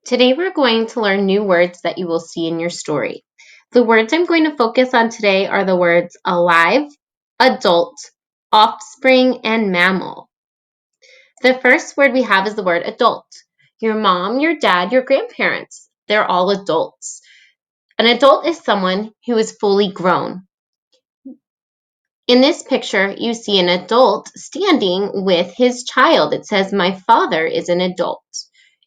Today we're going to learn new words that you will see in your story. The words I'm going to focus on today are the words alive, adult, offspring, and mammal. The first word we have is the word adult. Your mom, your dad, your grandparents, they're all adults. An adult is someone who is fully grown. In this picture, you see an adult standing with his child. It says, "My father is an adult."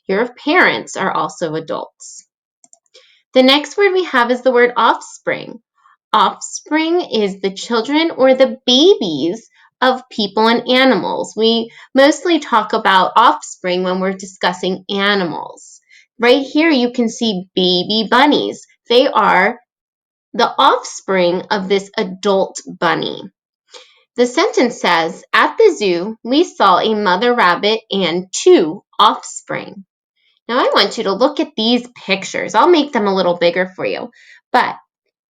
Your parents are also adults. The next word we have is the word offspring. Offspring is the children or the babies of people and animals. We mostly talk about offspring when we're discussing animals. Right here you can see baby bunnies. They are the offspring of this adult bunny. The sentence says, "At the zoo, we saw a mother rabbit and 2 offspring." Now I want you to look at these pictures. I'll make them a little bigger for you. But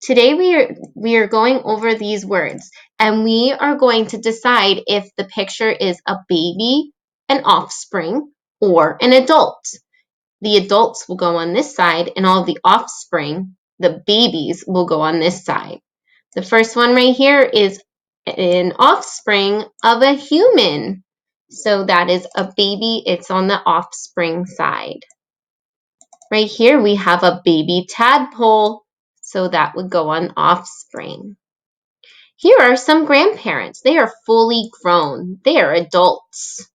today we are going over these words, and we are going to decide if the picture is a baby, an offspring, or an adult. The adults will go on this side, and all the offspring, the babies, will go on this side. The first one right here is an offspring of a human. So that is a baby. It's on the offspring side. Right here we have a baby tadpole, so that would go on offspring. Here are some grandparents. They are fully grown. They are adults.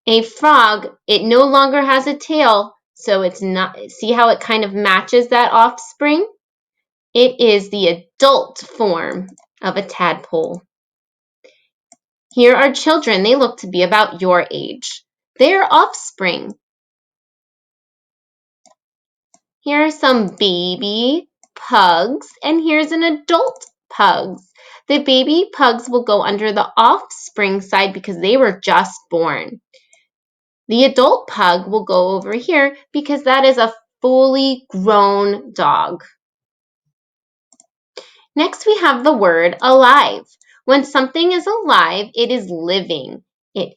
A frog, it no longer has a tail, so it's not, see how it kind of matches that offspring? It is the adult form of a tadpole. Here are children. They look to be about your age. They are offspring. Here are some baby pugs, and here's an adult pugs. The baby pugs will go under the offspring side because they were just born. The adult pug will go over here because that is a fully grown dog. Next, we have the word alive. When something is alive, it is living. It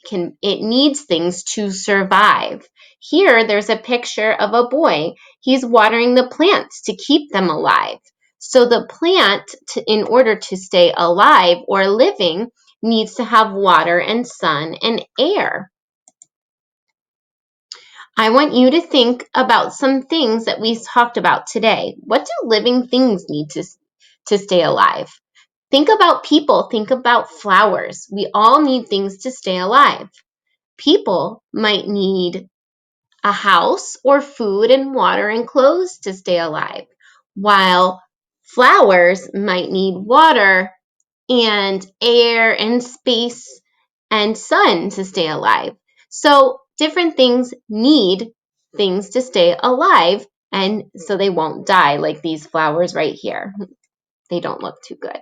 needs things to survive. Here, there's a picture of a boy. He's watering the plants to keep them alive. So the plant, in order to stay alive or living, needs to have water and sun and air. I want you to think about some things that we talked about today. What do living things need to stay alive? Think about people. Think about flowers. We all need things to stay alive. People might need a house or food and water and clothes to stay alive, while flowers might need water and air and space and sun to stay alive. So different things need things to stay alive, and so they won't die, like these flowers right here. They don't look too good.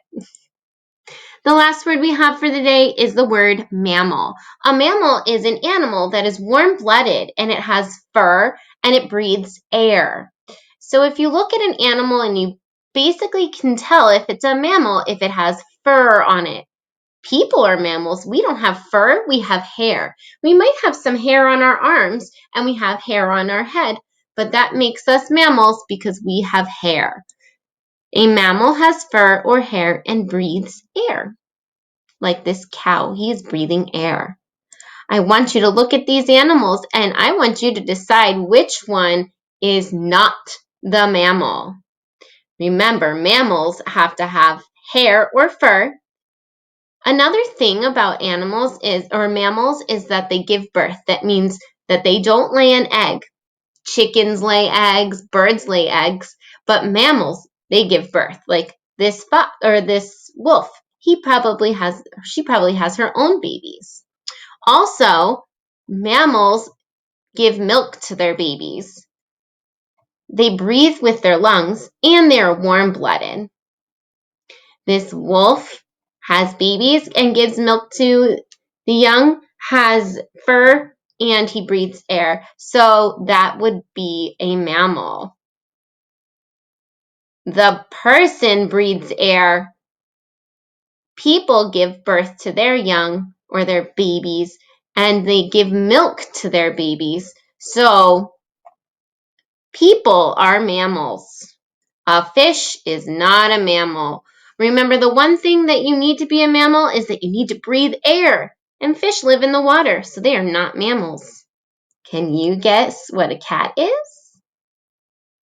The last word we have for the day is the word mammal. A mammal is an animal that is warm-blooded, and it has fur, and it breathes air. So if you look at an animal and you basically can tell if it's a mammal if it has fur on it. People are mammals. We don't have fur, we have hair. We might have some hair on our arms and we have hair on our head, but that makes us mammals because we have hair. A mammal has fur or hair and breathes air. Like this cow, he is breathing air. I want you to look at these animals and I want you to decide which one is not the mammal. Remember, mammals have to have hair or fur. Another thing about mammals is that they give birth. That means that they don't lay an egg. Chickens lay eggs, birds lay eggs, but mammals, they give birth. Like this wolf, she probably has her own babies. Also, mammals give milk to their babies. They breathe with their lungs and they are warm-blooded. This wolf has babies and gives milk to the young, has fur, and he breathes air. So that would be a mammal. The person breathes air. People give birth to their young or their babies, and they give milk to their babies. So, people are mammals. A fish is not a mammal. Remember, the one thing that you need to be a mammal is that you need to breathe air. And fish live in the water, so they are not mammals. Can you guess what a cat is?